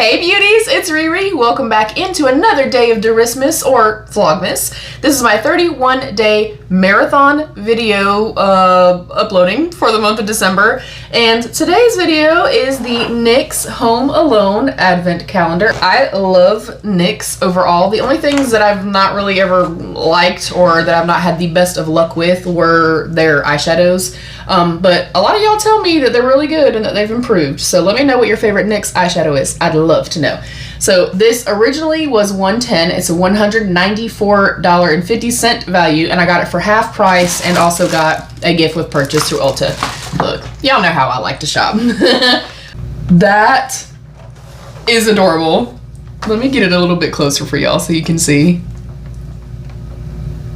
Hey beauties, it's Riri. Welcome back into another day of Derismas or Vlogmas. This is my 31-day marathon video uploading for the month of December. And today's video is the NYX Home Alone Advent Calendar. I love NYX overall. The only things that I've not really ever liked or that I've not had the best of luck with were their eyeshadows. But a lot of y'all tell me that they're really good and that they've improved. So let me know what your favorite NYX eyeshadow is. I'd love to know. So this originally was $110. It's a $194.50 value, and I got it for half price and also got a gift with purchase through Ulta. Look, y'all know how I like to shop. That is adorable. Let me get it a little bit closer for y'all so you can see.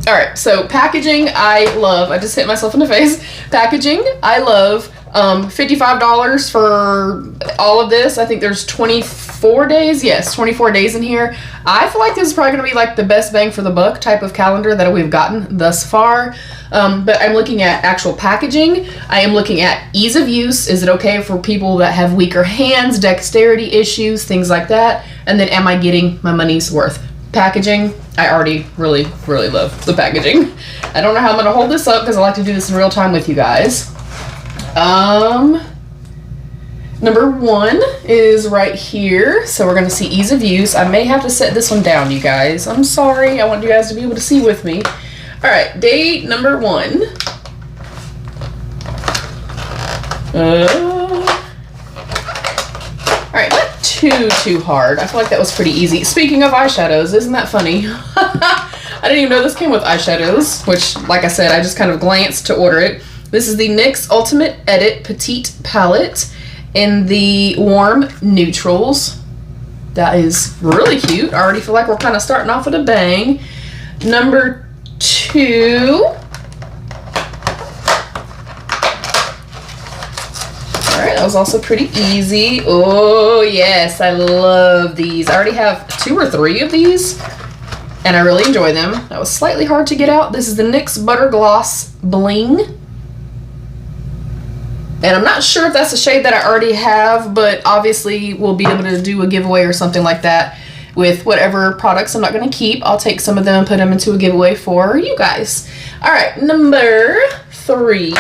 All right, so packaging I love. I just hit myself in the face. Packaging I love. $55 for all of this. I think there's 24 days. Yes, 24 days in here. I feel like this is probably going to be like the best bang for the buck type of calendar that we've gotten thus far. But I'm looking at actual packaging. I am looking at ease of use. Is it okay for people that have weaker hands, dexterity issues, things like that? And then am I getting my money's worth? Packaging, I already really love the packaging. I don't know how I'm going to hold this up because I like to do this in real time with you guys. Number one is right here. So we're going to see ease of use. I may have to set this one down, you guys. I'm sorry. I want you guys to be able to see with me. All right, day number one. All right, not too hard. I feel like that was pretty easy. Speaking of eyeshadows, isn't that funny? I didn't even know this came with eyeshadows, which, like I said, I just kind of glanced to order it. This is the NYX Ultimate Edit Petite Palette in the warm neutrals. That is really cute. I already feel like we're kind of starting off with a bang. Number two. All right, that was also pretty easy. Oh yes, I love these. I already have 2 or 3 of these, and I really enjoy them. That was slightly hard to get out. This is the NYX Butter Gloss Bling. And I'm not sure if that's a shade that I already have, but obviously we'll be able to do a giveaway or something like that with whatever products I'm not going to keep. I'll take some of them and put them into a giveaway for you guys. All right, number 3.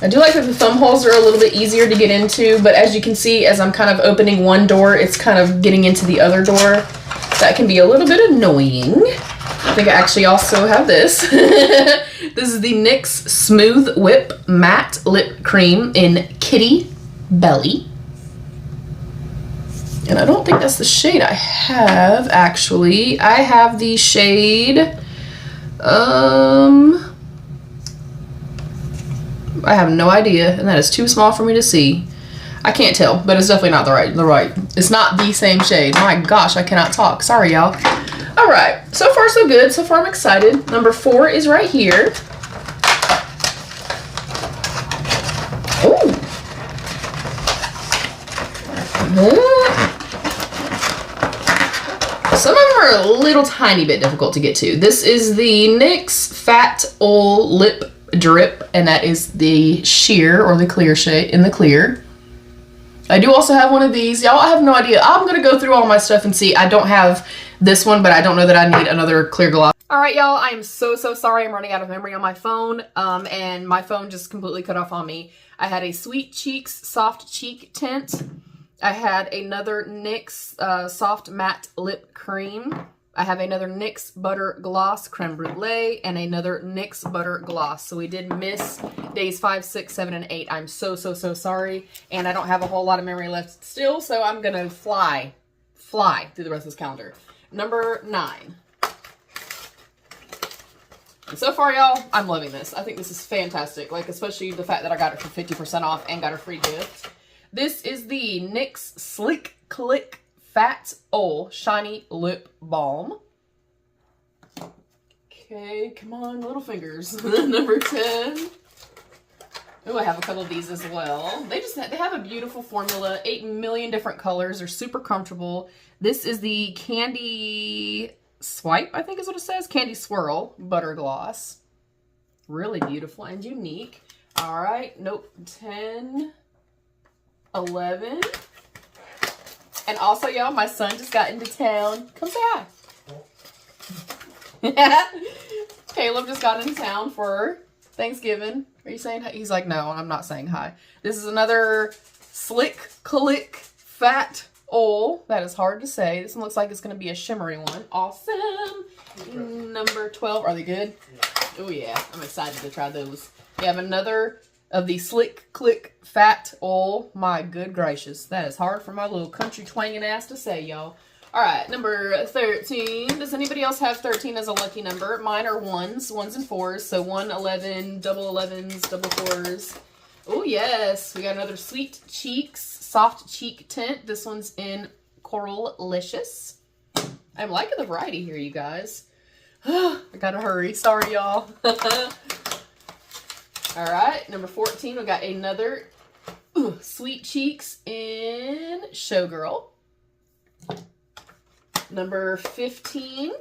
I do like that the thumb holes are a little bit easier to get into, but as you can see, as I'm kind of opening one door, it's kind of getting into the other door. That can be a little bit annoying. I think I actually also have this. This is the NYX Smooth Whip Matte Lip Cream in Kitty Belly. And I don't think that's the shade I have, actually. I have the shade, I have no idea, and that is too small for me to see. I can't tell, but it's definitely not the right. It's not the same shade. My gosh, I cannot talk. Sorry, y'all. All right, so far so good. So far I'm excited. Number 4 is right here. Oh. Some of them are a little tiny bit difficult to get to. This is the NYX Fat Oil Lip Drip, and that is the sheer or the clear shade in the clear. I do also have one of these. Y'all, I have no idea. I'm going to go through all my stuff and see. I don't have this one, but I don't know that I need another clear gloss. All right, y'all, I am so sorry. I'm running out of memory on my phone, and my phone just completely cut off on me. I had a Sweet Cheeks Soft Cheek Tint. I had another NYX Soft Matte Lip Cream. I have another NYX Butter Gloss Creme Brulee and another NYX Butter Gloss. So we did miss days 5, 6, 7, and 8. I'm so sorry. And I don't have a whole lot of memory left still, so I'm going to fly through the rest of this calendar. Number 9. And so far, y'all, I'm loving this. I think this is fantastic. Like, especially the fact that I got it for 50% off and got a free gift. This is the NYX Slick Click Fat Oil Shiny Lip Balm. Okay, come on, little fingers. Number 10. Oh, I have a couple of these as well. They have a beautiful formula. 8 million different colors. They're super comfortable. This is the Candy Swipe, I think is what it says. Candy Swirl Butter Gloss. Really beautiful and unique. All right, nope, 10, 11. And also, y'all, my son just got into town. Come say hi. Caleb just got into town for Thanksgiving. Are you saying hi? He's like, no, I'm not saying hi. This is another Slick Click Fat Oil. That is hard to say. This one looks like it's going to be a shimmery one. Awesome. Number 12. Are they good? Oh, yeah. I'm excited to try those. We have another of the Slick Click Fat Oil. My good gracious. That is hard for my little country twanging ass to say, y'all. All right, number 13. Does anybody else have 13 as a lucky number? Mine are ones and fours. So 1, 11, double 11s, double fours. Oh, yes. We got another Sweet Cheeks Soft Cheek Tint. This one's in Corallicious. I'm liking the variety here, you guys. I gotta hurry. Sorry, y'all. All right, number 14. We got another Sweet Cheeks in Showgirl. Number 15.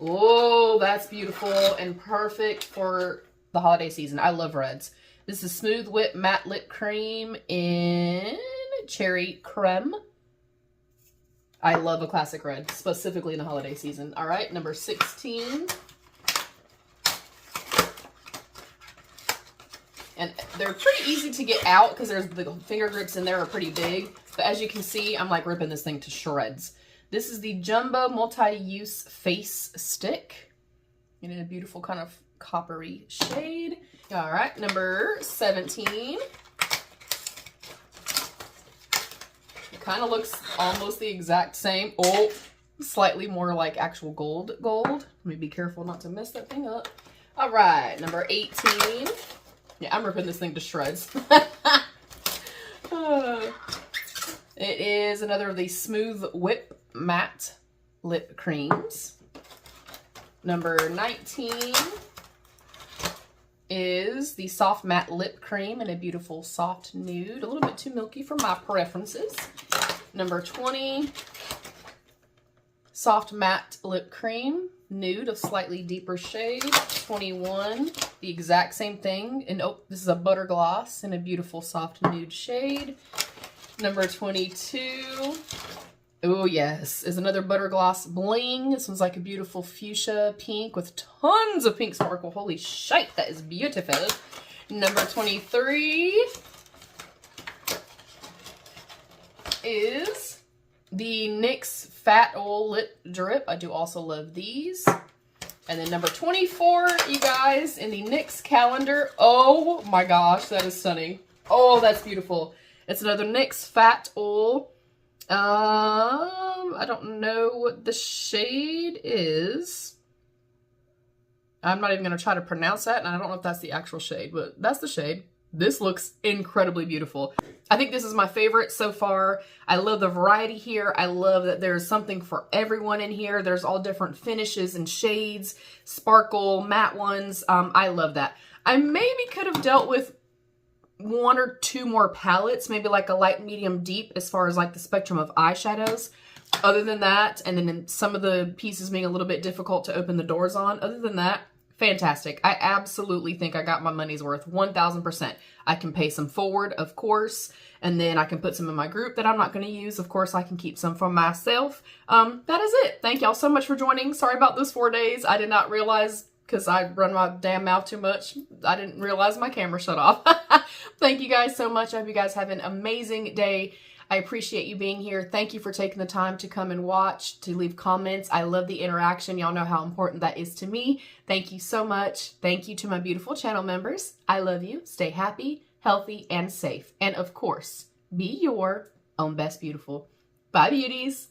Oh, that's beautiful and perfect for the holiday season. I love reds. This is Smooth Whip Matte Lip Cream in Cherry Creme. I love a classic red, specifically in the holiday season. All right, number 16. And they're pretty easy to get out because there's the finger grips in there are pretty big. But as you can see, I'm like ripping this thing to shreds. This is the Jumbo Multi-Use Face Stick in a beautiful kind of coppery shade. All right, number 17. It kind of looks almost the exact same. Oh, slightly more like actual gold. Let me be careful not to mess that thing up. All right, number 18. Yeah, I'm ripping this thing to shreds. It is another of the Smooth Whip Matte Lip Creams. Number 19 is the Soft Matte Lip Cream in a beautiful soft nude. A little bit too milky for my preferences. Number 20, Soft Matte Lip Cream, nude, a slightly deeper shade. 21, the exact same thing. And oh, this is a butter gloss in a beautiful soft nude shade. Number 22, oh yes, is another butter gloss bling. This one's like a beautiful fuchsia pink with tons of pink sparkle. Holy shite, that is beautiful. Number 23 is the NYX Fat Oil Lip Drip. I do also love these. And then number 24, you guys, in the NYX calendar. Oh my gosh, that is stunning. Oh, that's beautiful. It's another NYX Fat Oil. I don't know what the shade is. I'm not even going to try to pronounce that, and I don't know if that's the actual shade, but that's the shade. This looks incredibly beautiful. I think this is my favorite so far. I love the variety here. I love that there's something for everyone in here. There's all different finishes and shades, sparkle, matte ones. I love that. I maybe could have dealt with 1 or 2 more palettes, maybe like a light, medium, deep as far as like the spectrum of eyeshadows. Other than that, and then some of the pieces being a little bit difficult to open the doors on. Other than that, fantastic. I absolutely think I got my money's worth, 1000%. I can pay some forward, of course, and then I can put some in my group that I'm not going to use. Of course, I can keep some for myself. That is it. Thank y'all so much for joining. Sorry about those 4 days. I did not realize, because I run my damn mouth too much, I didn't realize my camera shut off. Thank you guys so much. I hope you guys have an amazing day. I appreciate you being here. Thank you for taking the time to come and watch, to leave comments. I love the interaction. Y'all know how important that is to me. Thank you so much. Thank you to my beautiful channel members. I love you. Stay happy, healthy, and safe. And of course, be your own best beautiful. Bye, beauties.